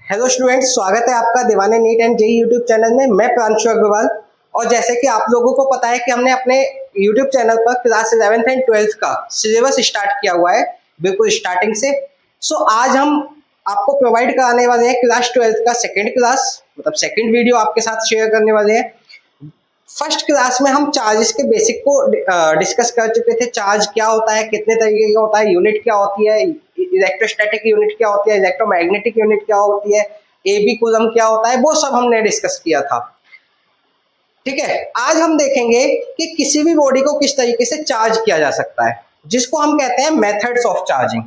Hello students, स्वागत है आपका Deewane NEET and JEE YouTube channel में। मैं प्रांशु अग्रवाल। और जैसे कि आप लोगों को पता है कि हमने अपने यूट्यूब चैनल पर क्लास 11th एंड 12th का सिलेबस स्टार्ट किया हुआ है, बिल्कुल स्टार्टिंग से। आज हम आपको प्रोवाइड कराने वाले हैं क्लास 12th का सेकेंड क्लास, मतलब सेकेंड वीडियो आपके साथ शेयर करने वाले हैं। फर्स्ट क्लास में हम चार्जेस के बेसिक को डिस्कस कर चुके थे। चार्ज क्या होता है, कितने तरीके का होता है, यूनिट क्या होती है, इलेक्ट्रोस्टैटिक यूनिट क्या होती है, इलेक्ट्रोमैग्नेटिक यूनिट क्या होती है, एबी कूलम क्या होता है, वो सब हमने डिस्कस किया था। ठीक है, आज हम देखेंगे कि किसी भी बॉडी को किस तरीके से चार्ज किया जा सकता है, जिसको हम कहते हैं methods of charging.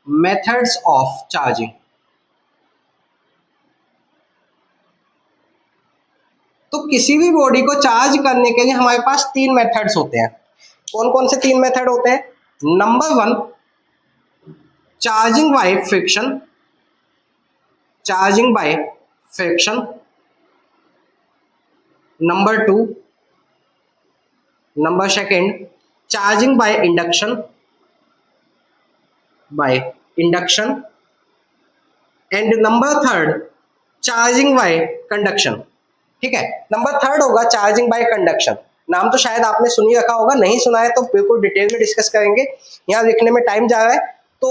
Methods of charging. तो किसी भी बॉडी को चार्ज करने के लिए हमारे पास तीन मेथड्स होते हैं। कौन कौन से तीन मेथड होते हैं? Number 1, charging by friction. Charging by friction. Number 2, number second, charging by induction. By induction. And number third, charging by conduction. ठीक है, नंबर थर्ड होगा चार्जिंग बाय कंडक्शन। नाम तो शायद आपने सुन ही रखा होगा, नहीं सुना है तो बिल्कुल डिटेल में डिस्कस करेंगे। यहाँ लिखने में टाइम जा रहा है तो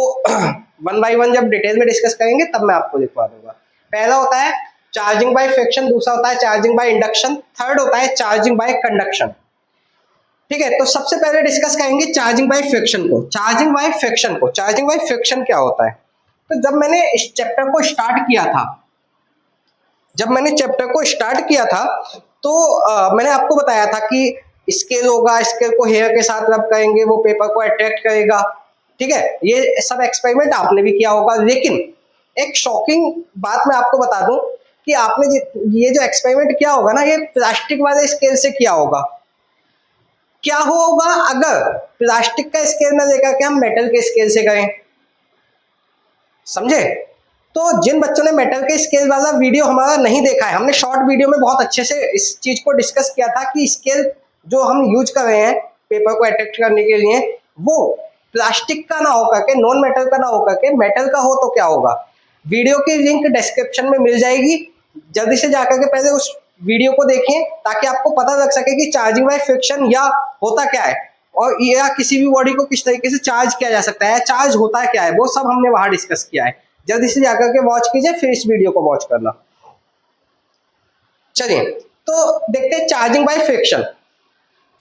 वन बाय वन जब डिटेल में डिस्कस करेंगे तब मैं आपको लिखवा दूंगा। पहला होता है चार्जिंग बाय फ्रिक्शन, दूसरा होता है चार्जिंग बाय इंडक्शन, थर्ड होता है चार्जिंग बाय कंडक्शन। ठीक है, तो सबसे पहले डिस्कस करेंगे चार्जिंग बाय फ्रिक्शन को। चार्जिंग बाय फ्रिक्शन को, चार्जिंग बाय फ्रिक्शन क्या होता है? तो जब मैंने इस चैप्टर को स्टार्ट किया था, तो मैंने आपको बताया था कि स्केल होगा, स्केल को हेयर के साथ रब करेंगे, वो पेपर को अट्रैक्ट करेगा। ठीक है, ये सब एक्सपेरिमेंट आपने भी किया होगा। लेकिन एक शॉकिंग बात मैं आपको बता दूं कि आपने ये जो एक्सपेरिमेंट किया होगा ना, ये प्लास्टिक वाले स्केल से किया होगा। क्या होगा अगर प्लास्टिक का स्केल न लेकर के हम मेटल के स्केल से करें? समझे? तो जिन बच्चों ने मेटल के स्केल वाला वीडियो हमारा नहीं देखा है, हमने शॉर्ट वीडियो में बहुत अच्छे से इस चीज को डिस्कस किया था कि स्केल जो हम यूज कर रहे हैं पेपर को अट्रैक्ट करने के लिए, वो प्लास्टिक का ना होकर के, नॉन मेटल का ना होकर के मेटल का हो तो क्या होगा। वीडियो की लिंक डिस्क्रिप्शन में मिल जाएगी, जल्दी से जाकर के पहले उस वीडियो को देखें ताकि आपको पता लग सके कि चार्जिंग बाय फ्रिक्शन या होता क्या है, और या किसी भी बॉडी को किस तरीके से चार्ज किया जा सकता है, चार्ज होता है क्या है, वो सब हमने वहां डिस्कस किया है। जल्दी से जाकर के वॉच कीजिए, फिर इस वीडियो को वॉच करना। चलिए तो देखते हैं charging by friction.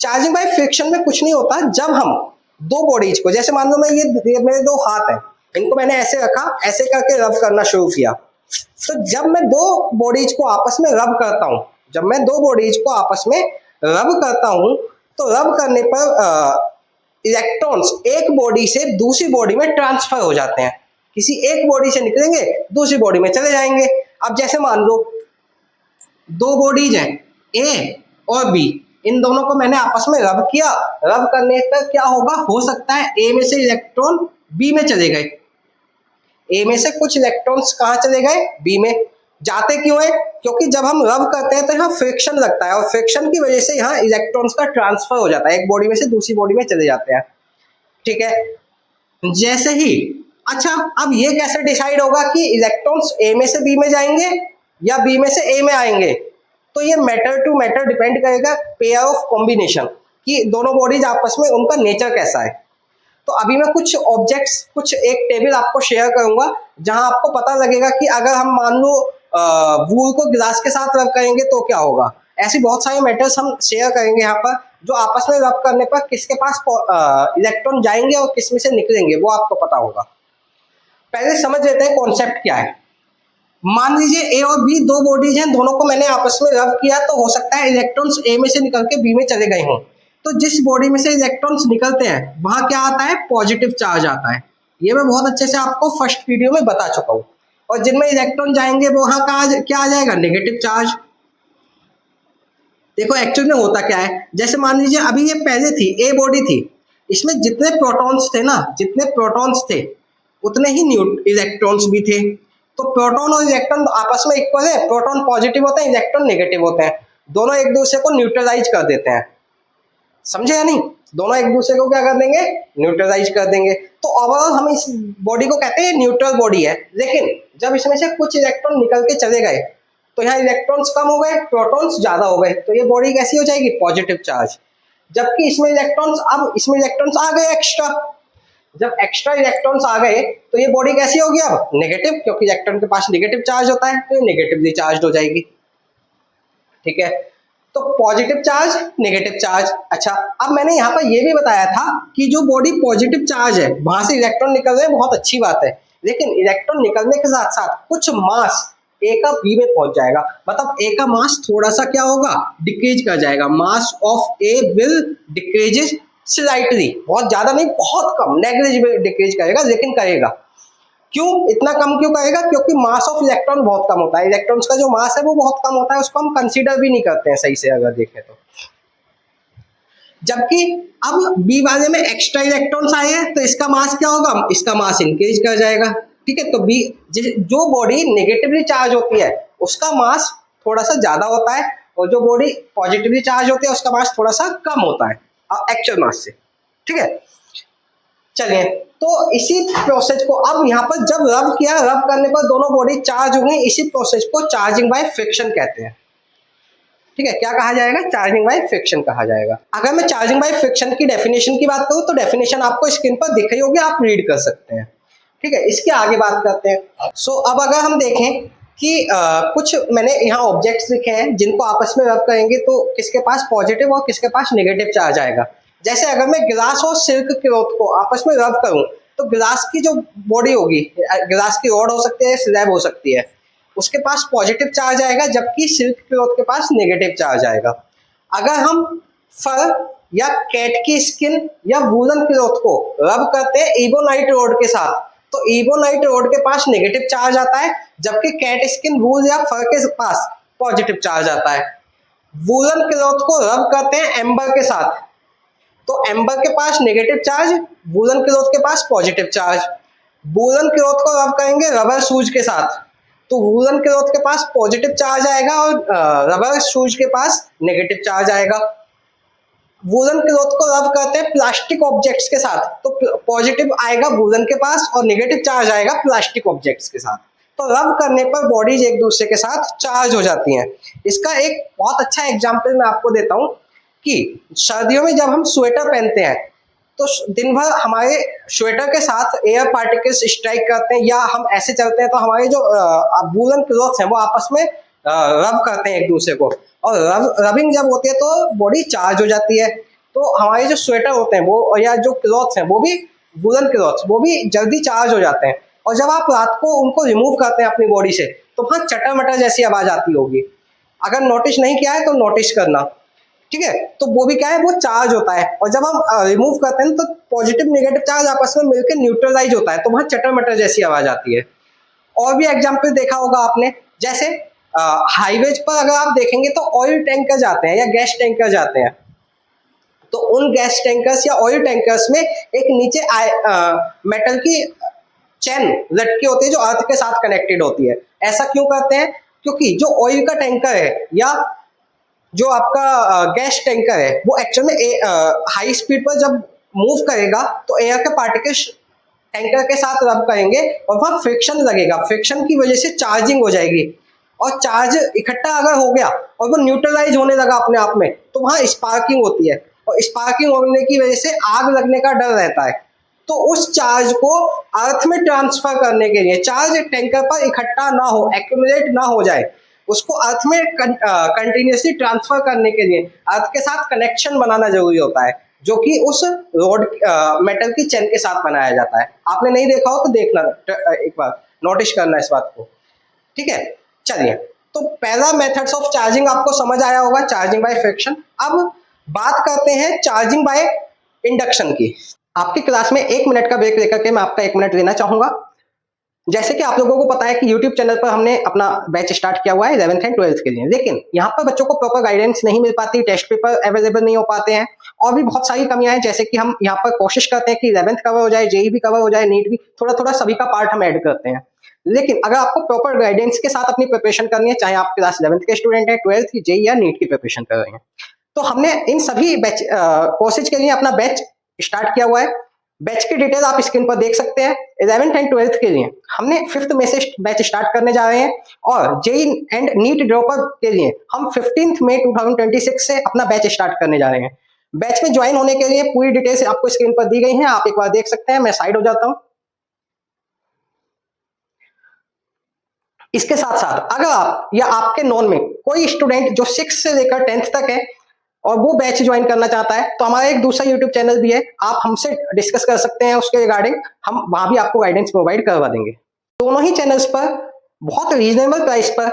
Charging by friction में कुछ नहीं होता। जब हम दो बॉडीज को, जैसे मान लो मैं ये मेरे दो हाथ हैं, इनको मैंने ऐसे रखा, ऐसे करके रब करना शुरू किया। तो जब मैं दो बॉडीज को आपस में रब करता हूं, तो रब करने पर इलेक्ट्रॉन्स एक बॉडी से दूसरी बॉडी में ट्रांसफर हो जाते हैं। किसी एक बॉडी से निकलेंगे, दूसरी बॉडी में चले जाएंगे। अब जैसे मान लो दो बॉडीज हैं, ए और बी, इन दोनों को मैंने आपस में रब किया। रब करने पर क्या होगा, हो सकता है ए में से इलेक्ट्रॉन बी में चले गए, ए में से कुछ इलेक्ट्रॉन्स कहाँ चले गए, बी में। जाते क्यों है? क्योंकि जब हम रब करते हैं तो यहाँ फ्रिक्शन लगता है, और फ्रिक्शन की वजह से यहाँ इलेक्ट्रॉन्स का ट्रांसफर हो जाता है, एक बॉडी में से दूसरी बॉडी में चले जाते हैं। ठीक है, जैसे ही, अच्छा अब ये कैसे डिसाइड होगा कि इलेक्ट्रॉन्स ए में से बी में जाएंगे या बी में से ए में आएंगे? तो ये मैटर टू मैटर डिपेंड करेगा, पेयर ऑफ कॉम्बिनेशन, कि दोनों बॉडीज आपस में उनका नेचर कैसा है। तो अभी मैं कुछ ऑब्जेक्ट्स, कुछ एक टेबल आपको शेयर करूंगा जहां आपको पता लगेगा कि अगर हम मान लो वूल को गिलास के साथ रब करेंगे तो क्या होगा। ऐसी बहुत सारे मेटल्स हम शेयर करेंगे यहाँ पर, जो आपस में रब करने पर किसके पास इलेक्ट्रॉन जाएंगे और किस में से निकलेंगे वो आपको पता होगा। पहले समझ लेते हैं कॉन्सेप्ट क्या है। मान लीजिए ए और बी दो बॉडीज हैं, दोनों को मैंने आपस में रब किया, तो हो सकता है इलेक्ट्रॉन्स ए में से निकल के बी में चले गए हों। तो जिस बॉडी में से इलेक्ट्रॉन्स निकलते हैं वहां क्या आता है, पॉजिटिव चार्ज आता है। ये मैं बहुत अच्छे से आपको फर्स्ट वीडियो में बता चुका हूं। और जिनमें इलेक्ट्रॉन जाएंगे वो वहां क्या आ जाएगा, नेगेटिव चार्ज। देखो एक्चुअली में होता क्या है, जैसे मान लीजिए अभी ये पहले थी, ए बॉडी थी, इसमें जितने प्रोटॉन्स थे ना, जितने प्रोटॉन्स थे उतने ही इलेक्ट्रॉन्स भी थे। तो प्रोटॉन और इलेक्ट्रॉन आपस में इक्वल है, प्रोटॉन पॉजिटिव होते हैं, इलेक्ट्रॉन नेगेटिव होते हैं, दोनों एक दूसरे को न्यूट्रलाइज कर देते हैं। समझे या नहीं? दोनों एक दूसरे को क्या कर देंगे, न्यूट्रलाइज कर देंगे। तो ओवरऑल हम इस बॉडी को कहते हैं न्यूट्रल बॉडी है। लेकिन जब इसमें से कुछ इलेक्ट्रॉन निकल के चले गए तो यहाँ इलेक्ट्रॉन्स कम हो गए, प्रोटॉन्स ज्यादा हो गए, तो ये बॉडी कैसी हो जाएगी, पॉजिटिव चार्ज। जबकि इसमें इलेक्ट्रॉन्स, अब इसमें इलेक्ट्रॉन्स आ गए एक्स्ट्रा, जब एक्स्ट्रा इलेक्ट्रॉन्स आ गए तो ये बॉडी कैसी होगी, अब नेगेटिव, क्योंकि इलेक्ट्रॉन के पास नेगेटिव चार्ज होता है, तो ये नेगेटिवली चार्ज हो जाएगी। ठीक है, तो पॉजिटिव चार्ज, नेगेटिव चार्ज। अच्छा, अब मैंने यहाँ पर यह भी बताया था कि जो बॉडी पॉजिटिव चार्ज है वहां से इलेक्ट्रॉन निकल रहे हैं, बहुत अच्छी बात है, लेकिन इलेक्ट्रॉन निकलने के साथ साथ कुछ मास ए का बी में पहुंच जाएगा, मतलब ए का मास थोड़ा सा क्या होगा, डिक्रीज कर जाएगा। Mass of A will decreases slightly, बहुत ज्यादा नहीं, बहुत कम, नेग्लिजिबल डिक्रीज करेगा, लेकिन करेगा। क्यों इतना कम क्यों करेगा, क्योंकि मास ऑफ इलेक्ट्रॉन बहुत कम होता है, इलेक्ट्रॉन्स का जो मास है वो बहुत कम होता है, उसको हम कंसीडर भी नहीं करते हैं सही से अगर देखें तो। जबकि अब बी वाले में एक्स्ट्रा इलेक्ट्रॉन्स आए हैं तो इसका मास क्या होगा, इसका मास इंक्रीज कर जाएगा। ठीक है, तो बी, जो बॉडी नेगेटिवली चार्ज होती है उसका मास थोड़ा सा ज्यादा होता है, और जो बॉडी पॉजिटिवली चार्ज होती है उसका मास थोड़ा सा कम होता है एक्चुअल मास से। ठीक है, चलिए, तो इसी प्रोसेस को अब यहाँ पर जब रब किया, रब करने पर दोनों बॉडी चार्ज हो गई, इसी प्रोसेस को चार्जिंग बाय फ्रिक्शन कहते हैं। ठीक है, क्या कहा जाएगा, चार्जिंग बाय फ्रिक्शन कहा जाएगा। अगर मैं चार्जिंग बाय फ्रिक्शन की डेफिनेशन की बात करूं तो डेफिनेशन आपको स्क्रीन पर दिख रही होगी, आप रीड कर सकते हैं। ठीक है, इसके आगे बात करते हैं। सो अब अगर हम देखें कि कुछ मैंने यहाँ ऑब्जेक्ट्स लिखे हैं जिनको आपस में रब करेंगे तो किसके पास पॉजिटिव और किसके पास नेगेटिव चार्ज आएगा। जैसे अगर मैं गिलास और सिल्क क्लॉथ को आपस में रब करूं तो गिलास की जो बॉडी होगी, गिलास की रॉड हो सकती है, स्लैब हो सकती है, उसके पास पॉजिटिव चार्ज आएगा, जबकि सिल्क क्लॉथ के पास नेगेटिव चार्ज आएगा। अगर हम फर या कैट की स्किन या वूलन क्लॉथ को रब करते हैं इबोनाइट रॉड के साथ, तो इबोनाइट रॉड के पास नेगेटिव चार्ज आता है, जबकि कैट स्किन, वूल या फर के पास पॉजिटिव चार्ज आता है। वूलन क्लॉथ को रब करते हैं एम्बर के साथ, तो एम्बर के पास नेगेटिव चार्ज, वूलन क्लॉथ के पास पॉजिटिव चार्ज। वूलन क्लॉथ को रब करेंगे रबर शूज के साथ, तो वूलन क्लॉथ के पास पॉजिटिव चार्ज आएगा और रबर शूज के पास नेगेटिव चार्ज आएगा। वूलन क्लॉथ को रब करते हैं प्लास्टिक ऑब्जेक्ट्स के साथ, तो पॉजिटिव आएगा वूलन के पास और नेगेटिव चार्ज आएगा प्लास्टिक ऑब्जेक्ट्स के साथ। तो रब करने पर बॉडीज एक दूसरे के साथ चार्ज हो जाती हैं। इसका एक बहुत अच्छा एग्जांपल मैं आपको देता हूँ कि सर्दियों में जब हम स्वेटर पहनते हैं तो दिन भर हमारे स्वेटर के साथ एयर पार्टिकल्स स्ट्राइक करते हैं, या हम ऐसे चलते हैं तो हमारे जो वूलन क्लॉथ्स हैं वो आपस में रब करते हैं एक दूसरे को, और रबिंग जब होती है तो बॉडी चार्ज हो जाती है। तो हमारे जो स्वेटर होते हैं वो, या जो क्लॉथ्स हैं वो भी, वूलन क्लॉथ्स, वो भी जल्दी चार्ज हो जाते हैं। और जब आप रात को उनको रिमूव करते हैं अपनी बॉडी से तो वहाँ चटर मटर जैसी आवाज आती होगी। अगर नोटिस नहीं किया है तो नोटिस करना। ठीक है, तो वो भी क्या है, वो चार्ज होता है, और जब हम रिमूव करते हैं तो पॉजिटिव नेगेटिव चार्ज आपस में मिलकर न्यूट्रलाइज होता है, तो वहाँ चटर मटर जैसी आवाज आती है। और भी एग्जाम्पल देखा होगा आपने, जैसे हाईवेज पर अगर आप देखेंगे तो ऑयल टैंकर जाते हैं या गैस टैंकर जाते हैं, तो उन गैस टैंकर्स या ऑयल टैंकर्स में एक नीचे मेटल की चैन लटकी होती है जो अर्थ के साथ कनेक्टेड होती है। ऐसा क्यों करते हैं, क्योंकि जो ऑयल का टैंकर है या जो आपका गैस टैंकर है वो एक्चुअल में हाई स्पीड पर जब मूव करेगा तो एयर के पार्टिकल्स टैंकर के साथ रब करेंगे और वहाँ फ्रिक्शन लगेगा, फ्रिक्शन की वजह से चार्जिंग हो जाएगी, और चार्ज इकट्ठा अगर हो गया और वो न्यूट्रलाइज होने लगा अपने आप में तो वहाँ स्पार्किंग होती है, और स्पार्किंग होने की वजह से आग लगने का डर रहता है। तो उस चार्ज को अर्थ में ट्रांसफर करने के लिए, चार्ज टैंकर पर इकट्ठा ना हो, एक्यूमुलेट ना हो जाए, उसको अर्थ में कंटिन्यूसली ट्रांसफर करने के लिए अर्थ के साथ कनेक्शन बनाना जरूरी होता है, जो कि उस रोड मेटल की चेन के साथ बनाया जाता है। आपने नहीं देखा हो तो देखना, एक बार नोटिस करना इस बात को। ठीक है, चलिए, तो पहला मेथड्स ऑफ चार्जिंग आपको समझ आया होगा, चार्जिंग बाय फ्रिक्शन। अब बात करते हैं चार्जिंग बाय इंडक्शन की। आपकी क्लास में 1 मिनट का ब्रेक लेकर के मैं आपका 1 मिनट लेना चाहूंगा। जैसे कि आप लोगों को पता है कि YouTube चैनल पर हमने अपना बैच स्टार्ट किया हुआ है 11th एंड 12th के लिए, लेकिन यहाँ पर बच्चों को प्रॉपर गाइडेंस नहीं मिल पाती, टेस्ट पेपर अवेलेबल नहीं हो पाते हैं, और भी बहुत सारी कमियां हैं। जैसे कि हम यहाँ पर कोशिश करते हैं कि 11th कवर हो जाए, जेई भी कवर हो जाए, नीट भी, थोड़ा थोड़ा सभी का पार्ट हम ऐड करते हैं। लेकिन अगर आपको प्रॉपर गाइडेंस के साथ अपनी प्रिपरेशन करनी है, चाहे आप क्लास 11th के स्टूडेंट है, 12th की, जेई या नीट की प्रिपरेशन कर रहे हैं, तो हमने इन सभी बैच कोर्सेज के लिए अपना बैच स्टार्ट किया हुआ है। बैच की डिटेल आप स्क्रीन पर देख सकते हैं। 11th एंड 12th के लिए हमने 5th में से बैच स्टार्ट करने जा रहे हैं और जेई एंड नीट ड्रॉपर के लिए हम 15th मई 2026 से अपना बैच स्टार्ट करने जा रहे हैं। बैच में ज्वाइन होने के लिए पूरी डिटेल्स आपको स्क्रीन पर दी गई हैं, आप एक बार देख सकते हैं। मैं साइड हो जाता हूं। इसके साथ साथ अगर आप या आपके नॉन में कोई स्टूडेंट जो 6 से लेकर 10th तक है और वो बैच ज्वाइन करना चाहता है, तो हमारा एक दूसरा यूट्यूब चैनल भी है, आप हमसे डिस्कस कर सकते हैं उसके रिगार्डिंग। हम वहां भी आपको गाइडेंस प्रोवाइड करवा देंगे। दोनों ही चैनल्स पर बहुत रीजनेबल प्राइस पर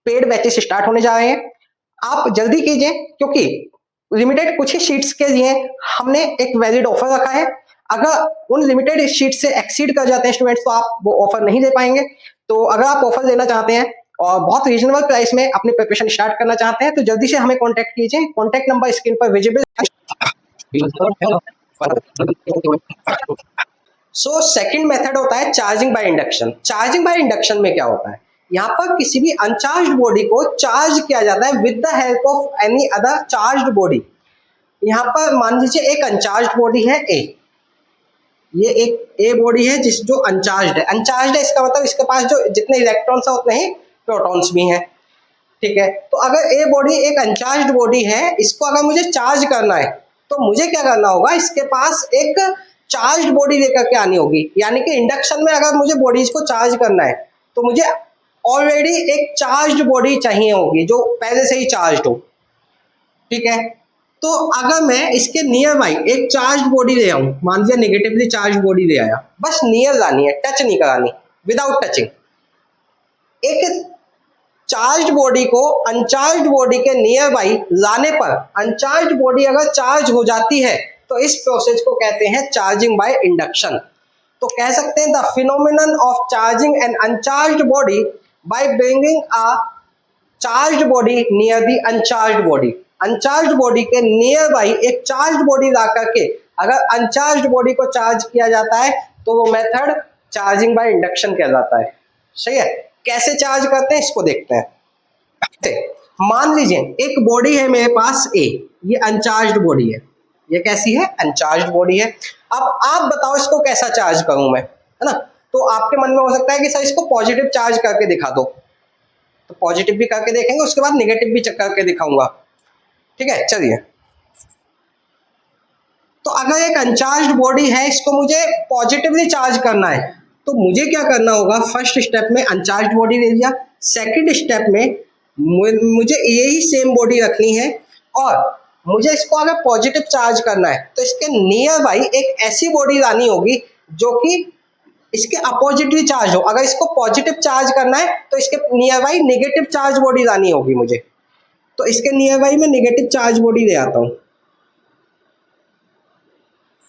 पेड बैचेस स्टार्ट होने जा रहे हैं। आप जल्दी कीजिए, क्योंकि लिमिटेड कुछ ही सीट्स के लिए हमने एक वैलिड ऑफर रखा है। अगर उन लिमिटेड सीट से एक्सीड कर जाते हैं स्टूडेंट्स, तो आप वो ऑफर नहीं दे पाएंगे। तो अगर आप ऑफर लेना चाहते हैं और बहुत रीजनेबल प्राइस में अपनी प्रिपरेशन स्टार्ट करना चाहते हैं, तो जल्दी से हमें कांटेक्ट कीजिए। कांटेक्ट नंबर स्क्रीन पर विजिबल। सो सेकंड मेथड होता है charging by induction. Charging by induction में क्या होता है, यहाँ पर किसी भी अनचार्ज्ड बॉडी को चार्ज किया जाता है with the help of any other charged body. यहाँ पर मान लीजिए एक अनचार्ज्ड बॉडी है ए, ये एक ए बॉडी है जिस जो अनचार्ज्ड है। अनचार्ज्ड है इसका मतलब इसके पास जो जितने इलेक्ट्रॉन्स हैं उतने ही प्रोटॉन्स भी हैं, ठीक है। तो अगर ए बॉडी एक अनचार्ज्ड बॉडी है, इसको अगर मुझे चार्ज करना है, तो मुझे क्या करना होगा, इसके पास एक चार्ज्ड बॉडी लेकर के आनी होगी। यानी कि इंडक्शन में अगर मुझे बॉडीज को चार्ज करना है, तो मुझे ऑलरेडी एक चार्ज्ड बॉडी चाहिए होगी जो पहले से ही चार्ज्ड हो, ठीक है। तो अगर मैं इसके नियर बाई एक चार्ज बॉडी ले आऊं, मान लीजिए नेगेटिवली चार्ज बॉडी ले आया, बस नियर लानी है, टच नहीं करानी, विदाउट टचिंग। एक चार्ज बॉडी को अनचार्ज बॉडी के नियर बाई लाने पर अनचार्ज बॉडी अगर चार्ज हो जाती है, तो इस प्रोसेस को कहते हैं चार्जिंग बाय इंडक्शन। तो कह सकते हैं the phenomenon of charging an uncharge body by bringing a charge body near the uncharge body. Uncharge body के नियर बाई एक चार्ज बॉडी ला करके अगर अनचार्ज बॉडी को चार्ज किया जाता है, तो वो मेथड चार्जिंग बाय इंडक्शन कहलाता है। सही है। कैसे चार्ज करते हैं इसको देखते हैं। मान लीजिए एक बॉडी है मेरे पास ए, ये अनचार्ज बॉडी है। ये कैसी है, अनचार्ज बॉडी है। अब आप बताओ इसको कैसा चार्ज करूं मैं, है ना। तो आपके मन में हो सकता है कि सर इसको पॉजिटिव चार्ज करके दिखा दो, तो पॉजिटिव भी करके देखेंगे, उसके बाद नेगेटिव भी चेक करके दिखाऊंगा, ठीक है। चलिए, तो अगर एक अनचार्ज्ड बॉडी है, इसको मुझे पॉजिटिवली चार्ज करना है, तो मुझे क्या करना होगा, फर्स्ट स्टेप में अनचार्ज्ड बॉडी ले लिया, सेकंड स्टेप में मुझे यही सेम बॉडी रखनी है और मुझे इसको अगर पॉजिटिव चार्ज करना है, तो इसके नियर बाई एक ऐसी बॉडी लानी होगी जो कि इसके अपोजिटली चार्ज हो। अगर इसको पॉजिटिव चार्ज करना है, तो इसके near by negative charge body लानी होगी मुझे। तो इसके नियर बाई में नेगेटिव चार्ज बॉडी ले आता हूं,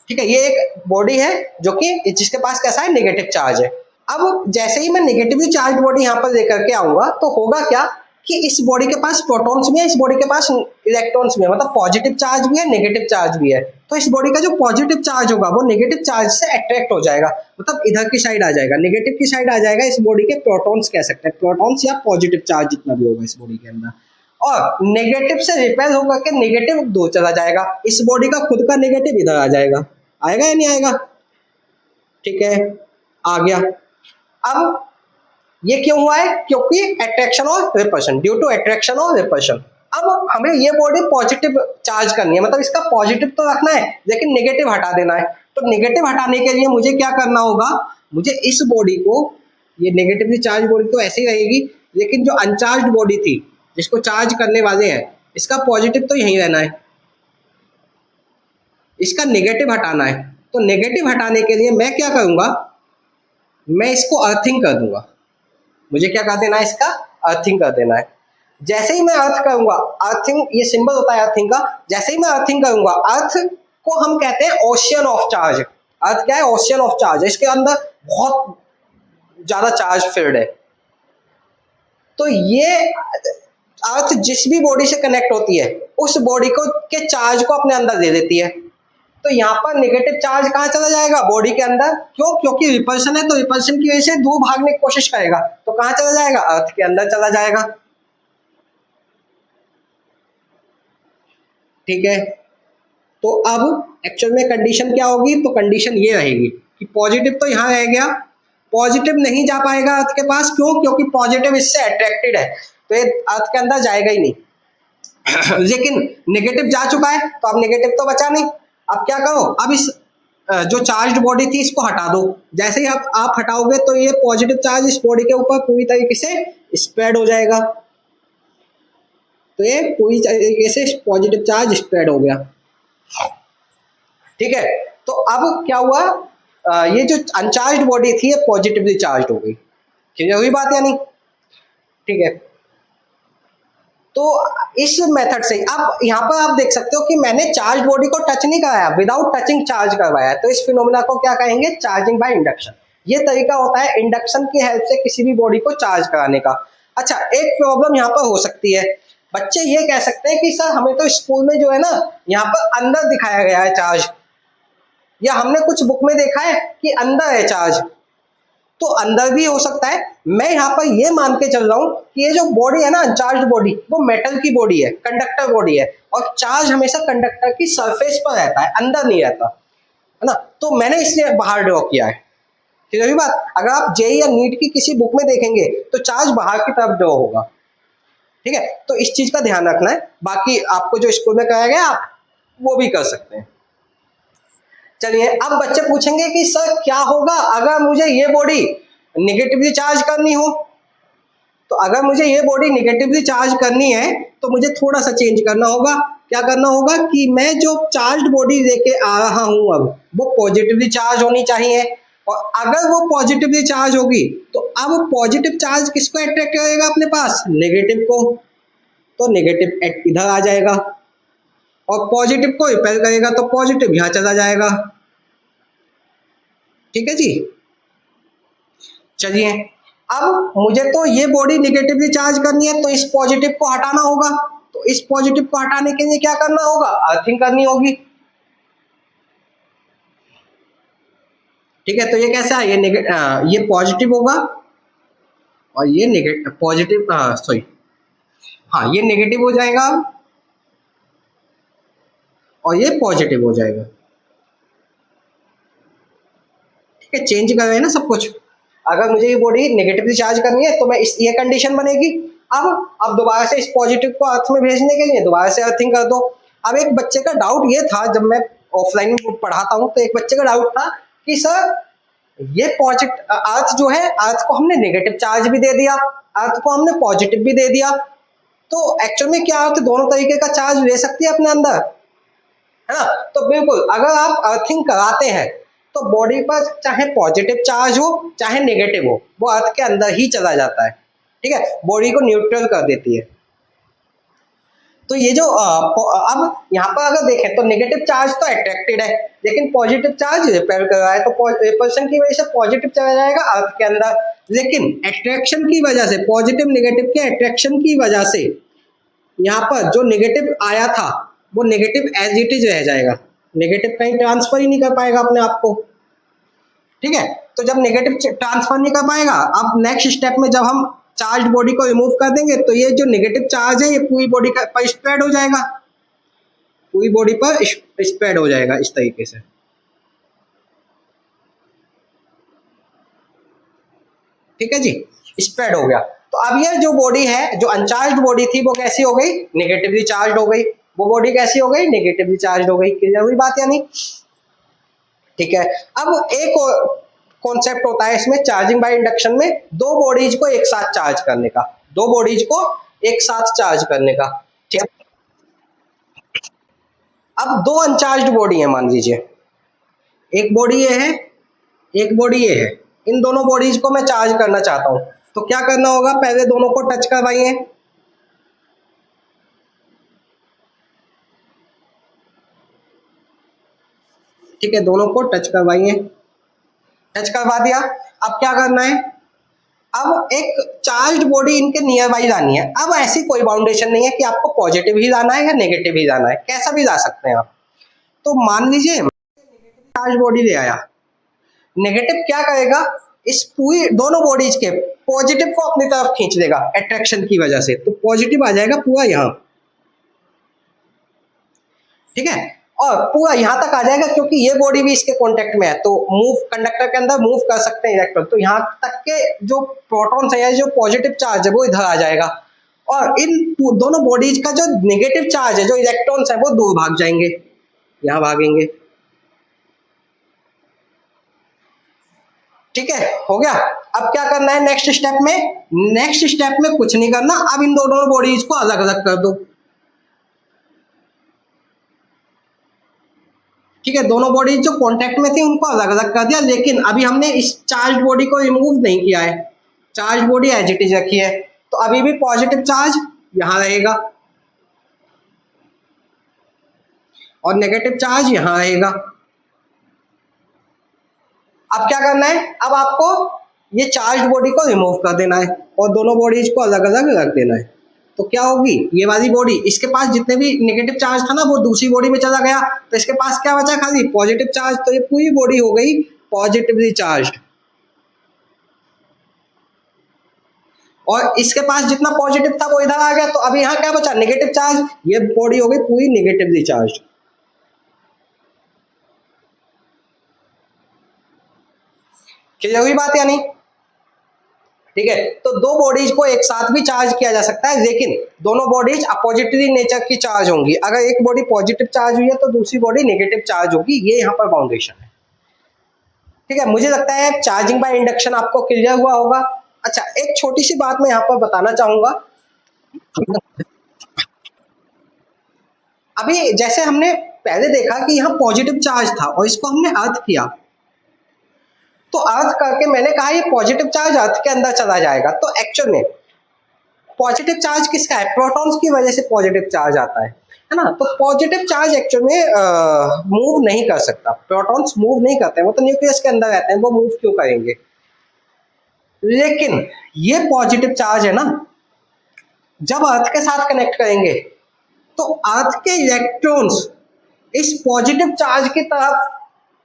ठीक है। ये एक बॉडी है जो कि जिसके पास कैसा है, नेगेटिव चार्ज है। अब जैसे ही मैं नेगेटिवली चार्ज बॉडी यहाँ पर लेकर के आऊंगा, तो होगा क्या कि इस बॉडी के पास प्रोटॉन्स भी है, इस बॉडी के पास इलेक्ट्रॉन्स भी है, मतलब पॉजिटिव चार्ज भी है, नेगेटिव चार्ज भी है। तो इस बॉडी का जो पॉजिटिव चार्ज होगा वो नेगेटिव चार्ज से अट्रैक्ट हो जाएगा, मतलब इधर की साइड आ जाएगा, नेगेटिव की साइड आ जाएगा। इस बॉडी के प्रोटॉन्स कह सकते हैं, प्रोटॉन्स या पॉजिटिव चार्ज जितना भी होगा इस बॉडी के अंदर, और नेगेटिव से रिपेल होकर के नेगेटिव दो चला जाएगा। इस बॉडी का खुद का नेगेटिव इधर आ जाएगा, आएगा या नहीं आएगा, ठीक है, आ गया। अब ये क्यों हुआ है, क्योंकि अट्रैक्शन और रिपल्शन, ड्यू टू अट्रैक्शन और रिपल्शन। अब हमें ये बॉडी पॉजिटिव चार्ज करनी है, मतलब इसका पॉजिटिव तो रखना है लेकिन नेगेटिव हटा देना है। तो नेगेटिव हटाने के लिए मुझे क्या करना होगा, मुझे इस बॉडी को, ये नेगेटिवली चार्ज बॉडी तो ऐसे ही रहेगी, लेकिन जो अनचार्ज बॉडी थी जिसको चार्ज करने वाले हैं, इसका पॉजिटिव तो यहीं रहना है, इसका नेगेटिव हटाना है। तो नेगेटिव हटाने के लिए मैं क्या करूंगा, मैं इसको अर्थिंग कर दूंगा। मुझे क्या कर देना है, इसका अर्थिंग कर देना है। जैसे ही मैं अर्थ करूंगा, अर्थिंग ये सिंबल होता है अर्थिंग का, जैसे ही मैं अर्थिंग करूंगा, अर्थ को हम कहते हैं ओशियन ऑफ चार्ज। अर्थ क्या है, ओशियन ऑफ चार्ज, इसके अंदर बहुत ज्यादा चार्ज फील्ड है। तो ये अर्थ जिस भी बॉडी से कनेक्ट होती है, उस बॉडी को के चार्ज को अपने अंदर दे देती है। तो यहाँ पर नेगेटिव चार्ज कहाँ चला जाएगा, बॉडी के अंदर। क्यों, क्योंकि रिपल्शन है, तो रिपल्शन की वजह से दूर भागने की कोशिश करेगा, तो कहाँ चला जाएगा, अर्थ के अंदर चला जाएगा। ठीक है। तो अब एक्चुअल में कंडीशन क्या होगी, तो कंडीशन ये रहेगी कि पॉजिटिव तो यहाँ रह गया, पॉजिटिव नहीं जा पाएगा अर्थ के पास, क्यों, क्योंकि पॉजिटिव इससे अट्रैक्टेड है, तो ये अर्थ के अंदर जाएगा ही नहीं। लेकिन नेगेटिव जा चुका है, तो अब नेगेटिव तो बचा नहीं। अब क्या करो, अब इस जो चार्ज बॉडी थी इसको हटा दो। जैसे ही आप हटाओगे तो ये पॉजिटिव चार्ज इस बॉडी के ऊपर पूरी तरीके से स्प्रेड हो जाएगा। तो ये पूरी तरीके से पॉजिटिव चार्ज स्प्रेड हो गया। ठीक है, तो अब क्या हुआ, ये जो अनचार्ज बॉडी थी ये पॉजिटिवली चार्ज हो गई। क्लियर हुई बात या नहीं? ठीक है, तो इस मेथड से अब यहाँ पर आप देख सकते हो कि मैंने चार्ज बॉडी को टच नहीं कराया, विदाउट टचिंग चार्ज करवाया, तो इस फिनोमेना को क्या कहेंगे, चार्जिंग बाय इंडक्शन। ये तरीका होता है इंडक्शन की हेल्प से किसी भी बॉडी को चार्ज कराने का। अच्छा, एक प्रॉब्लम यहाँ पर हो सकती है, बच्चे ये कह सकते हैं कि सर हमें तो स्कूल में जो है ना यहाँ पर अंदर दिखाया गया है चार्ज, या हमने कुछ बुक में देखा है कि अंदर है चार्ज, तो अंदर भी हो सकता है। मैं यहाँ पर ये मान के चल रहा हूँ कि ये जो बॉडी है ना अनचार्ज बॉडी, वो मेटल की बॉडी है, कंडक्टर बॉडी है, और चार्ज हमेशा कंडक्टर की सरफेस पर रहता है, अंदर नहीं रहता है ना, तो मैंने इसलिए बाहर ड्रॉ किया है। ठीक है बात, अगर आप जेई या नीट की किसी बुक में देखेंगे तो चार्ज बाहर की तरफ ड्रॉ होगा। ठीक है, तो इस चीज का ध्यान रखना है, बाकी आपको जो स्कूल में कराया गया आप वो भी कर सकते हैं। चलिए, अब बच्चे पूछेंगे कि सर क्या होगा अगर मुझे ये बॉडी निगेटिवली चार्ज करनी हो, तो अगर मुझे ये बॉडी निगेटिवली चार्ज करनी है तो मुझे थोड़ा सा चेंज करना होगा। क्या करना होगा कि मैं जो चार्ज बॉडी लेके आ रहा हूं अब वो पॉजिटिवली चार्ज होनी चाहिए, और अगर वो पॉजिटिवली चार्ज होगी तो अब पॉजिटिव चार्ज किसको अट्रैक्ट करेगा अपने पास, नेगेटिव को, तो नेगेटिव इधर आ जाएगा, और पॉजिटिव को रिपेल करेगा तो पॉजिटिव यहां चला जाएगा। ठीक है जी। चलिए, अब मुझे तो ये बॉडी निगेटिवली चार्ज करनी है, तो इस पॉजिटिव को हटाना होगा, तो इस पॉजिटिव को हटाने के लिए क्या करना होगा, अर्थिंग करनी होगी। ठीक है, तो ये कैसा है, ये पॉजिटिव होगा और ये नेगेटिव, पॉजिटिव सॉरी, हाँ ये नेगेटिव हो जाएगा और ये पॉजिटिव हो जाएगा। ठीक है, चेंज कर रहे हैं ना सब कुछ। अगर मुझे ये बॉडी नेगेटिवली चार्ज करनी है तो मैं इस ये कंडीशन बनेगी। अब दोबारा से इस पॉजिटिव को अर्थ में भेजने के लिए दोबारा से अर्थिंग कर दो। अब एक बच्चे का डाउट ये था, जब मैं ऑफलाइन पढ़ाता हूँ तो एक बच्चे का डाउट था कि सर ये पॉजिटिव अर्थ जो है, अर्थ को हमने नेगेटिव चार्ज भी दे दिया, अर्थ को हमने पॉजिटिव भी दे दिया, तो एक्चुअल में क्या अर्थ दोनों तरीके का चार्ज ले सकती है अपने अंदर, है ना। तो बिल्कुल, अगर आप अर्थिंग कराते हैं तो बॉडी पर चाहे पॉजिटिव चार्ज हो चाहे नेगेटिव हो, वो अर्थ के अंदर ही चला जाता है। ठीक है, बॉडी को न्यूट्रल कर देती है। तो ये जो अब यहाँ पर अगर देखें तो नेगेटिव चार्ज तो अट्रैक्टेड है, लेकिन पॉजिटिव चार्ज रिपेल कर रहा है, तो रिपल्शन की वजह से पॉजिटिव चला जाएगा अर्थ के अंदर, लेकिन अट्रैक्शन की वजह से, पॉजिटिव नेगेटिव के अट्रैक्शन की वजह से यहाँ पर जो नेगेटिव आया था वो नेगेटिव एज इट इज रह जाएगा, नेगेटिव कहीं ट्रांसफर ही नहीं कर पाएगा अपने आप को। ठीक है, तो जब नेगेटिव ट्रांसफर नहीं कर पाएगा, अब नेक्स्ट स्टेप में जब हम चार्ज बॉडी को रिमूव कर देंगे तो ये जो नेगेटिव चार्ज है ये पूरी बॉडी पर स्प्रेड हो जाएगा, पूरी बॉडी पर स्प्रेड हो जाएगा इस तरीके से। ठीक है जी, स्प्रेड हो गया। तो अब ये जो बॉडी है, जो अनचार्ज बॉडी थी वो कैसी हो गई, नेगेटिवली चार्ज हो गई, वो बॉडी कैसी हो गई, नेगेटिवली चार्ज हो गई। क्लियर हुई बात या नहीं? ठीक है, अब एक कॉन्सेप्ट होता है इसमें चार्जिंग बाय इंडक्शन में, दो बॉडीज को एक साथ चार्ज करने का, दो बॉडीज को एक साथ चार्ज करने का। ठीक है, अब दो अनचार्ज बॉडी है, मान लीजिए एक बॉडी ये है, एक बॉडी ये है, इन दोनों बॉडीज को मैं चार्ज करना चाहता हूं, तो क्या करना होगा, पहले दोनों को टच करवाइए। ठीक है, दोनों को टच करवाइए, टच करवा दिया। अब क्या करना है, अब एक चार्ज बॉडी इनके नियर बाई लानी है। अब ऐसी कोई बाउंडेशन नहीं है कि आपको पॉजिटिव ही लाना है या नेगेटिव ही लाना है, कैसा भी ला सकते हैं आप। तो मान लीजिए चार्ज बॉडी ले आया, नेगेटिव क्या करेगा, इस पूरी दोनों बॉडीज के पॉजिटिव को अपनी तरफ खींच लेगा अट्रैक्शन की वजह से, तो पॉजिटिव आ जाएगा पूरा यहाँ। ठीक है, और पूरा यहाँ तक आ जाएगा क्योंकि ये बॉडी भी इसके कांटेक्ट में है, तो मूव कंडक्टर के अंदर मूव कर सकते हैं इलेक्ट्रॉन, तो यहाँ तक के जो प्रोटॉन्स है या जो पॉजिटिव चार्ज है वो इधर आ जाएगा, और इन दोनों बॉडीज का जो नेगेटिव चार्ज है, जो इलेक्ट्रॉन्स है, वो दूर भाग जाएंगे, यहाँ भागेंगे। ठीक है, हो गया। अब क्या करना है नेक्स्ट स्टेप में? नेक्स्ट स्टेप में कुछ नहीं करना, अब इन दोनों बॉडीज को अलग अलग कर दो। ठीक है, दोनों बॉडी जो कांटेक्ट में थी उनको अलग अलग कर दिया, लेकिन अभी हमने इस चार्ज बॉडी को रिमूव नहीं किया है, charge body as it is रखी है, तो अभी भी पॉजिटिव चार्ज यहां रहेगा और नेगेटिव चार्ज यहां रहेगा। अब क्या करना है? अब आपको ये चार्ज बॉडी को रिमूव कर देना है और दोनों बॉडीज को अलग अलग रख देना है। तो क्या होगी, ये वाली बॉडी, इसके पास जितने भी नेगेटिव चार्ज था ना वो दूसरी बॉडी में चला गया, तो इसके पास क्या बचा? खाली पॉजिटिव चार्ज, तो ये पूरी बॉडी हो गई पॉजिटिवली चार्ज्ड। और इसके पास जितना पॉजिटिव था वो इधर आ गया, तो अभी यहाँ क्या बचा? नेगेटिव चार्ज, ये बॉडी हो गई पूरी नेगेटिवली चार्ज्ड। क्लियर हुई बात या नहीं? ठीक है, तो दो बॉडीज को एक साथ भी चार्ज किया जा सकता है, लेकिन दोनों बॉडीज अपोजिटली नेचर की चार्ज होंगी। अगर एक बॉडी पॉजिटिव चार्ज हुई है तो दूसरी बॉडी नेगेटिव चार्ज होगी, ये यहाँ पर बाउंडेशन है। ठीक है, मुझे लगता है चार्जिंग बाय इंडक्शन आपको क्लियर हुआ होगा। अच्छा, एक छोटी सी बात मैं यहाँ पर बताना चाहूंगा। अभी जैसे हमने पहले देखा कि यहाँ पॉजिटिव चार्ज था और इसको हमने अर्थ किया, तो अर्थ करके मैंने कहा ये पॉजिटिव चार्ज अर्थ के अंदर चला जाएगा, तो एक्चुअल में पॉजिटिव चार्ज किसका है? प्रोटॉन्स की वजह से पॉजिटिव चार्ज आता है ना। तो पॉजिटिव चार्ज एक्चुअल में मूव नहीं कर सकता, प्रोटॉन्स मूव नहीं करते हैं, वो तो न्यूक्लियस के अंदर रहते हैं, वो मूव क्यों करेंगे? लेकिन ये पॉजिटिव चार्ज है ना, जब अर्थ के साथ कनेक्ट करेंगे तो अर्थ के इलेक्ट्रॉन्स इस पॉजिटिव चार्ज की तरफ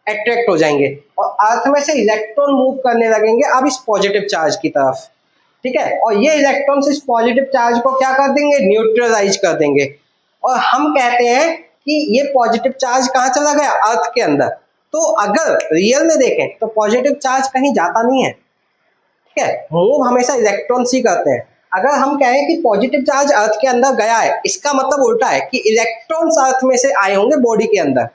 अट्रैक्ट हो जाएंगे और अर्थ में से इलेक्ट्रॉन मूव करने लगेंगे अब इस पॉजिटिव चार्ज की तरफ। ठीक है, और ये इलेक्ट्रॉन्स इस पॉजिटिव चार्ज को क्या कर देंगे? न्यूट्रलाइज कर देंगे, और हम कहते हैं कि ये पॉजिटिव चार्ज कहाँ चला गया? अर्थ के अंदर। तो अगर रियल में देखें तो पॉजिटिव चार्ज कहीं जाता नहीं है, ठीक है, मूव हमेशा इलेक्ट्रॉन्स ही करते हैं। अगर हम कहें कि पॉजिटिव चार्ज अर्थ के अंदर गया है, इसका मतलब उल्टा है कि इलेक्ट्रॉन्स अर्थ में से आए होंगे बॉडी के अंदर।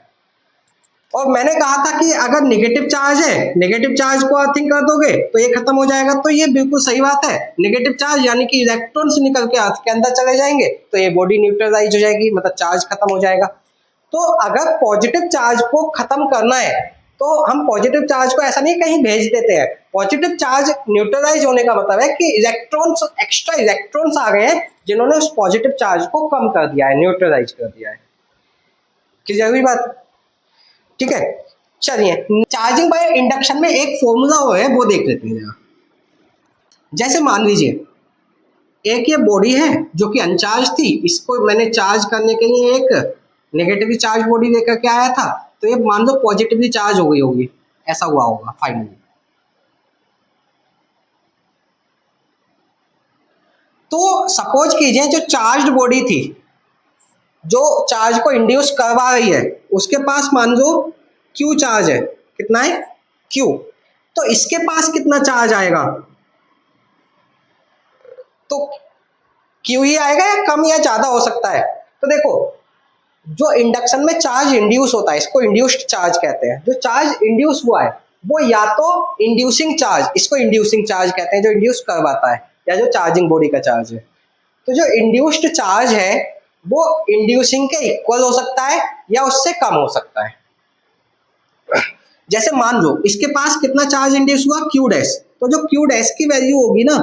और मैंने कहा था कि अगर नेगेटिव चार्ज है, नेगेटिव चार्ज को अर्थिंग कर दोगे तो ये खत्म हो जाएगा, तो ये बिल्कुल सही बात है। नेगेटिव चार्ज यानी कि इलेक्ट्रॉन्स निकल के अर्थ के अंदर चले जाएंगे तो ये बॉडी न्यूट्रलाइज हो जाएगी, मतलब चार्ज खत्म हो जाएगा। तो अगर पॉजिटिव चार्ज को खत्म करना है तो हम पॉजिटिव चार्ज को ऐसा नहीं कहीं भेज देते हैं, पॉजिटिव चार्ज न्यूट्रलाइज होने का मतलब है कि इलेक्ट्रॉन्स, एक्स्ट्रा इलेक्ट्रॉन्स आ गए हैं जिन्होंने उस पॉजिटिव चार्ज को कम कर दिया है, न्यूट्रलाइज कर दिया है। क्लियर हुई बात? ठीक है, चलिए चार्जिंग बाय इंडक्शन में एक फॉर्मूला है वो देख लेते हैं। जैसे मान लीजिए एक ये बॉडी है जो कि अनचार्ज थी, इसको मैंने चार्ज करने के लिए एक नेगेटिवली चार्ज बॉडी लेकर के आया था, तो ये मान लो पॉजिटिवली चार्ज हो गई होगी, ऐसा हुआ होगा फाइनली। तो सपोज कीजिए जो चार्ज बॉडी थी, जो चार्ज को इंड्यूस करवा रही है, उसके पास मान लो Q चार्ज है। कितना है? Q। तो इसके पास कितना चार्ज आएगा? तो Q ही आएगा या कम या ज्यादा हो सकता है? तो देखो, जो इंडक्शन में चार्ज इंड्यूस होता है इसको इंड्यूस्ड चार्ज कहते हैं। जो चार्ज इंड्यूस हुआ है वो या तो इंड्यूसिंग चार्ज, इसको इंड्यूसिंग चार्ज कहते हैं जो इंड्यूस करवाता है, या जो चार्जिंग बॉडी का चार्ज है। तो जो इंड्यूस्ड चार्ज है वो इंड्यूसिंग के इक्वल हो सकता है या उससे कम हो सकता है। जैसे मान लो इसके पास कितना चार्ज इंड्यूस हुआ? Q dash. तो जो Q डैश की वैल्यू होगी ना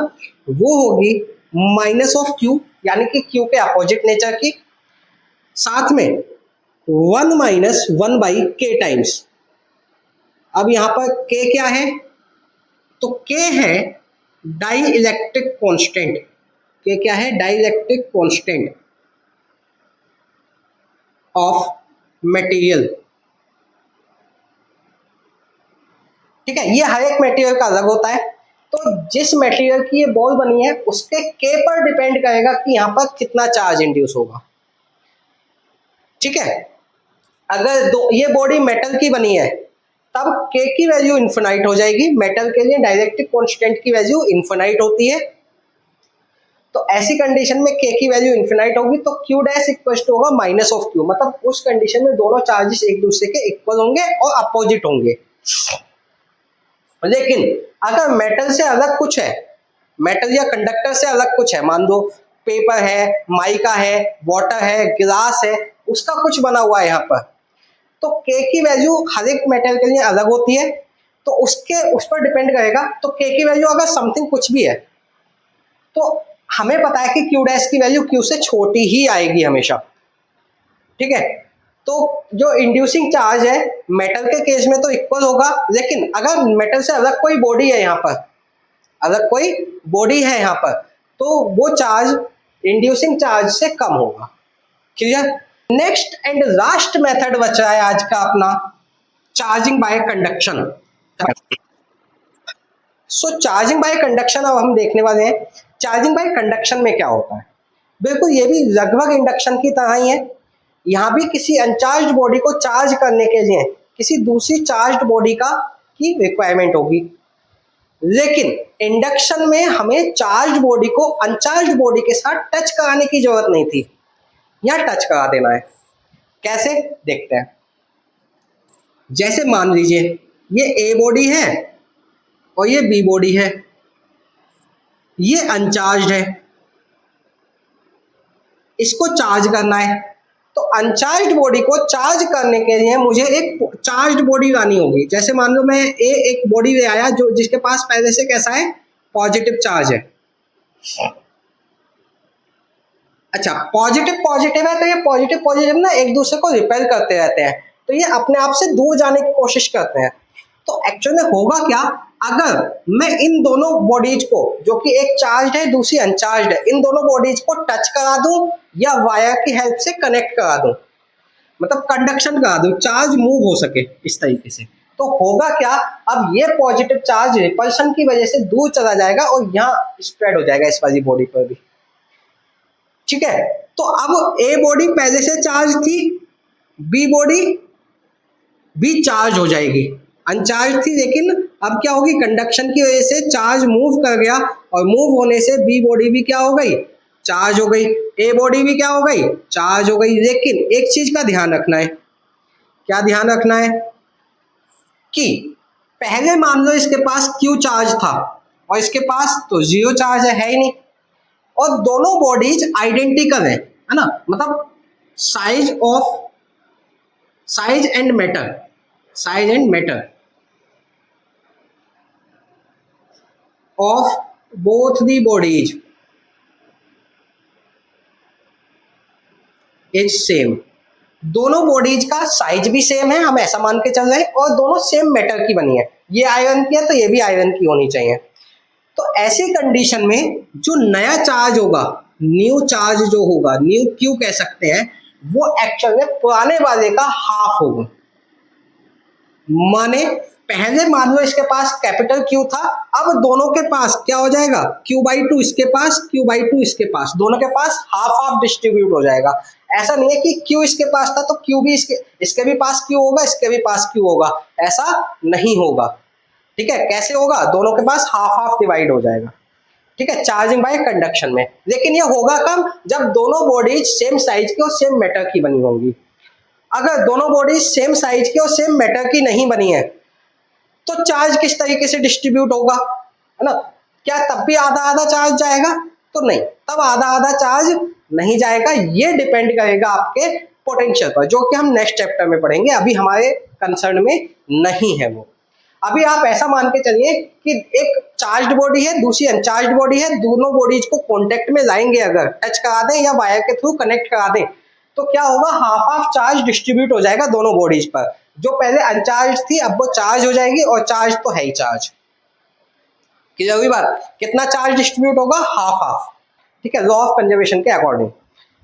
वो होगी माइनस ऑफ Q, यानी कि Q के अपोजिट नेचर की, साथ में 1 माइनस 1 बाई K टाइम्स। अब यहां पर K क्या है? तो K है डाई इलेक्ट्रिक कॉन्स्टेंट। K क्या है? Dielectric constant of material. ठीक है, ये हर एक मटेरियल का अलग होता है, तो जिस मटेरियल की ये बॉल बनी है उसके K पर डिपेंड करेगा कि यहां पर कितना चार्ज इंड्यूस होगा। ठीक है, अगर ये बॉडी मेटल की बनी है तब k की वैल्यू इन्फिनाइट हो जाएगी। मेटल के लिए डायरेक्टिव कांस्टेंट की वैल्यू इन्फिनाइट होती है। तो ऐसी कंडीशन में k की वैल्यू इन्फिनाइट होगी तो q डैश इक्वल टू होगा माइनस ऑफ q, मतलब उस कंडीशन में दोनों चार्जेस एक दूसरे के इक्वल होंगे और अपोजिट होंगे। लेकिन अगर मेटल से अलग कुछ है, मेटल या कंडक्टर से अलग कुछ है, मान लो पेपर है, माइका है, वाटर है, गिलास है, उसका कुछ बना हुआ है यहाँ पर, तो k की वैल्यू हर एक मेटल के लिए अलग होती है। तो उस पर डिपेंड करेगा। तो k की वैल्यू अगर समथिंग कुछ भी है तो हमें पता है कि q डैश की वैल्यू q से छोटी ही आएगी हमेशा, ठीक है। तो जो इंड्यूसिंग चार्ज है मेटल के केस में तो इक्वल होगा, लेकिन अगर मेटल से अलग कोई बॉडी है यहाँ पर, अलग कोई बॉडी है यहाँ पर, तो वो चार्ज इंड्यूसिंग चार्ज से कम होगा। Clear. Next and last method बच रहा है आज का अपना, charging by conduction. So charging by conduction अब हम देखने वाले हैं। चार्जिंग बाय कंडक्शन में क्या होता है, बिल्कुल ये भी लगभग इंडक्शन की तरह ही है। यहाँ भी किसी अनचार्ज्ड बॉडी को चार्ज करने के लिए किसी दूसरी चार्ज्ड बॉडी का की रिक्वायरमेंट होगी, लेकिन इंडक्शन में हमें चार्ज्ड बॉडी को अनचार्ज्ड बॉडी के साथ टच कराने की जरूरत नहीं थी, यहाँ टच करा देना है। कैसे देखते हैं। जैसे मान लीजिए ये ए बॉडी है और ये बी बॉडी है, ये अनचार्ज्ड है, इसको चार्ज करना है। तो अनचार्ज्ड बॉडी को चार्ज करने के लिए मुझे एक चार्ज्ड बॉडी लानी होगी। जैसे मान लो मैं एक बॉडी ले आया जो जिसके पास पहले से कैसा है, पॉजिटिव चार्ज है। अच्छा, पॉजिटिव पॉजिटिव है तो ये पॉजिटिव पॉजिटिव ना एक दूसरे को रिपेल करते रहते हैं, तो ये अपने आप से दूर जाने की कोशिश करते हैं। तो एक्चुअल में होगा क्या, अगर मैं इन दोनों बॉडीज को, जो कि एक चार्ज है दूसरी अनचार्ज्ड है, इन दोनों बॉडीज को टच करा दूं या वायर की हेल्प से कनेक्ट करा दूं, मतलब कंडक्शन करा दूं, चार्ज मूव हो सके इस तरीके से, तो होगा क्या, अब ये पॉजिटिव चार्ज रिपल्शन की वजह से दूर चला जाएगा और यहाँ स्प्रेड हो जाएगा इस वाली बॉडी पर भी। ठीक है। तो अब ए बॉडी पहले से चार्ज थी, बी बॉडी भी चार्ज हो जाएगी, अनचार्ज थी, लेकिन अब क्या होगी, कंडक्शन की वजह से चार्ज मूव कर गया और मूव होने से बी बॉडी भी क्या हो गई, चार्ज हो गई, ए बॉडी भी क्या हो गई, चार्ज हो गई। लेकिन एक चीज का ध्यान रखना है, क्या ध्यान रखना है कि पहले मान लो इसके पास क्यू चार्ज था और इसके पास तो जीरो चार्ज है ही नहीं, और दोनों बॉडीज आइडेंटिकल है ना, मतलब size and matter of both the bodies is same. दोनों बॉडीज का साइज भी सेम है, हम ऐसा मान के चल रहे हैं, और दोनों सेम मैटर की बनी है, ये आयरन की है तो ये भी आयरन की होनी चाहिए। तो ऐसी कंडीशन में जो नया चार्ज होगा, न्यू चार्ज जो होगा, न्यू क्यू कह सकते हैं, वो एक्चुअल में पुराने वाले का हाफ होगा। माने पहले मान लो इसके पास कैपिटल क्यू था, अब दोनों के पास क्या हो जाएगा, क्यू बाई टू इसके पास, क्यू बाई टू इसके पास, दोनों के पास हाफ हाफ डिस्ट्रीब्यूट हो जाएगा। ऐसा नहीं है कि क्यू इसके पास था तो क्यू भी इसके भी पास क्यू होगा, इसके भी पास क्यू होगा, ऐसा नहीं होगा। ठीक है, कैसे होगा, दोनों के पास हाफ हाफ डिवाइड हो जाएगा। ठीक है, चार्जिंग बाय कंडक्शन में। लेकिन ये होगा कब, जब दोनों बॉडीज सेम साइज की और सेम मैटर की बनी होंगी। अगर दोनों बॉडीज सेम साइज की और सेम मैटर की नहीं बनी है तो चार्ज किस तरीके से डिस्ट्रीब्यूट होगा, है ना, क्या तब भी आधा आधा चार्ज जाएगा, तो नहीं, तब आधा आधा चार्ज नहीं जाएगा। ये डिपेंड करेगा आपके पोटेंशियल पर, जो कि हम नेक्स्ट चैप्टर में पढ़ेंगे, अभी हमारे कंसर्न में नहीं है वो। अभी आप ऐसा मान के चलिए कि एक चार्ज्ड बॉडी है, दूसरी अनचार्ज्ड बॉडी है, दोनों बॉडीज को कॉन्टेक्ट में लाएंगे, अगर टच करा दें या वायर के थ्रू कनेक्ट करा दें, तो क्या होगा, हाफ हाफ चार्ज डिस्ट्रीब्यूट हो जाएगा दोनों बॉडीज पर। जो पहले अनचार्ज थी अब वो चार्ज हो जाएगी, और चार्ज तो है ही चार्ज। क्लियर हुई बात, कितना चार्ज डिस्ट्रीब्यूट होगा, हाफ हाफ। ठीक है, लॉ ऑफ कंजर्वेशन के according,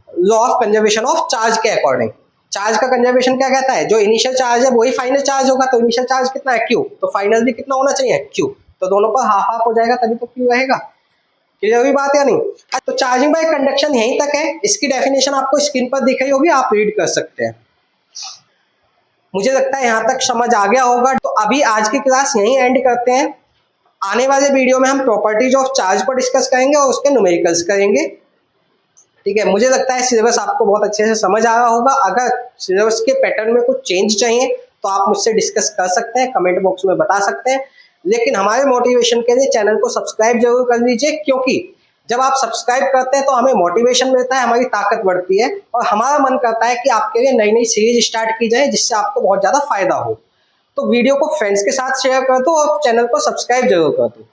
law of conservation of charge के अकॉर्डिंग। चार्ज का कंजर्वेशन क्या कहता है, जो इनिशियल चार्ज है वही फाइनल चार्ज होगा, तो इनिशियल चार्ज कितना है, क्यू, तो फाइनल भी कितना होना चाहिए, क्यू, तो दोनों पर हाफ हाफ हो जाएगा, तभी तो क्यू रहेगा। क्लियर हुई बात या नहीं। तो चार्जिंग बाय कंडक्शन यहीं तक है, इसकी डेफिनेशन आपको स्क्रीन पर दिख रही होगी, आप रीड कर सकते हैं। मुझे लगता है यहाँ तक समझ आ गया होगा। तो अभी आज की क्लास यहीं एंड करते हैं। आने वाले वीडियो में हम प्रॉपर्टीज ऑफ चार्ज पर डिस्कस करेंगे और उसके न्यूमेरिकल्स करेंगे। ठीक है, मुझे लगता है सिलेबस आपको बहुत अच्छे से समझ आ रहा होगा। अगर सिलेबस के पैटर्न में कुछ चेंज चाहिए तो आप मुझसे डिस्कस कर सकते हैं, कमेंट बॉक्स में बता सकते हैं। लेकिन हमारे मोटिवेशन के लिए चैनल को सब्सक्राइब जरूर कर लीजिए, क्योंकि जब आप सब्सक्राइब करते हैं तो हमें मोटिवेशन मिलता है, हमारी ताकत बढ़ती है और हमारा मन करता है कि आपके लिए नई नई सीरीज स्टार्ट की जाए जिससे आपको बहुत ज़्यादा फायदा हो। तो वीडियो को फ्रेंड्स के साथ शेयर कर दो और चैनल को सब्सक्राइब जरूर कर दो।